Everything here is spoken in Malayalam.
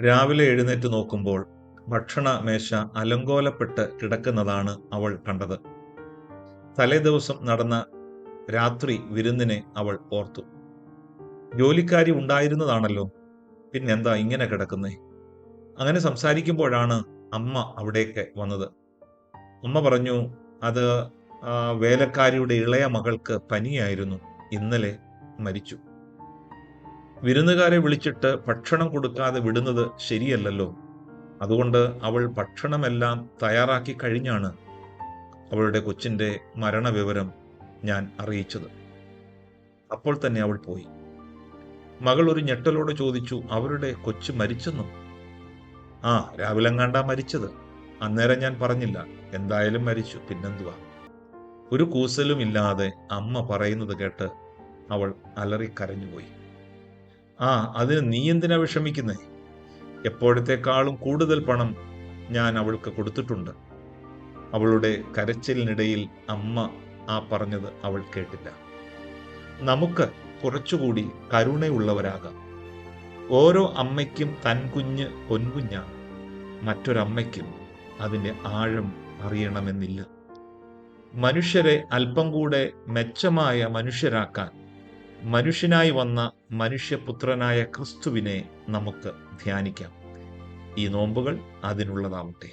രാവിലെ എഴുന്നേറ്റ് നോക്കുമ്പോൾ ഭക്ഷണ മേശ അലങ്കോലപ്പെട്ട് കിടക്കുന്നതാണ് അവൾ കണ്ടത്. തലേദിവസം നടന്ന രാത്രി വിരുന്നിനെ അവൾ ഓർത്തു. ജോലിക്കാരി ഉണ്ടായിരുന്നതാണല്ലോ, പിന്നെന്താ ഇങ്ങനെ കിടക്കുന്നേ? അങ്ങനെ സംസാരിക്കുമ്പോഴാണ് അമ്മ അവിടേക്ക് വന്നത്. അമ്മ പറഞ്ഞു, അത് വേലക്കാരിയുടെ ഇളയ മകൾക്ക് പനിയായിരുന്നു, ഇന്നലെ മരിച്ചു. വിരുന്നുകാരെ വിളിച്ചിട്ട് ഭക്ഷണം കൊടുക്കാതെ വിടുന്നത് ശരിയല്ലല്ലോ. അതുകൊണ്ട് അവൾ ഭക്ഷണമെല്ലാം തയ്യാറാക്കി കഴിഞ്ഞാണ് അവളുടെ കൊച്ചിന്റെ മരണവിവരം ഞാൻ അറിയിച്ചത്. അപ്പോൾ തന്നെ അവൾ പോയി. മകൾ ഒരു ഞെട്ടലോടെ ചോദിച്ചു, അവരുടെ കൊച്ചു മരിച്ചെന്നോ? ആ, രാവിലെങ്ങാണ്ടാ മരിച്ചത്. അന്നേരം ഞാൻ പറഞ്ഞില്ല. എന്തായാലും മരിച്ചു, പിന്നെന്തുവാ? ഒരു കൂസലും ഇല്ലാതെ അമ്മ പറയുന്നത് കേട്ട് അവൾ അലറിക്കരഞ്ഞുപോയി. ആ, അതിന് നീ എന്തിനാ വിഷമിക്കുന്നേ? എപ്പോഴത്തെക്കാളും കൂടുതൽ പണം ഞാൻ അവൾക്ക് കൊടുത്തിട്ടുണ്ട്. അവളുടെ കരച്ചിലിനിടയിൽ അമ്മ പറഞ്ഞത് അവൾ കേട്ടില്ല. നമുക്ക് കുറച്ചുകൂടി കരുണയുള്ളവരാകാം. ഓരോ അമ്മയ്ക്കും തൻ കുഞ്ഞ് പൊൻകുഞ്ഞാണ്. മറ്റൊരമ്മയ്ക്കും അതിൻ്റെ ആഴം അറിയണമെന്നില്ല. മനുഷ്യരെ അല്പം കൂടെ മെച്ചമായ മനുഷ്യരാക്കാൻ മനുഷ്യനായി വന്ന മനുഷ്യപുത്രനായ ക്രിസ്തുവിനെ നമുക്ക് ധ്യാനിക്കാം. ഈ നോമ്പുകൾ അതിനുള്ളതാവട്ടെ.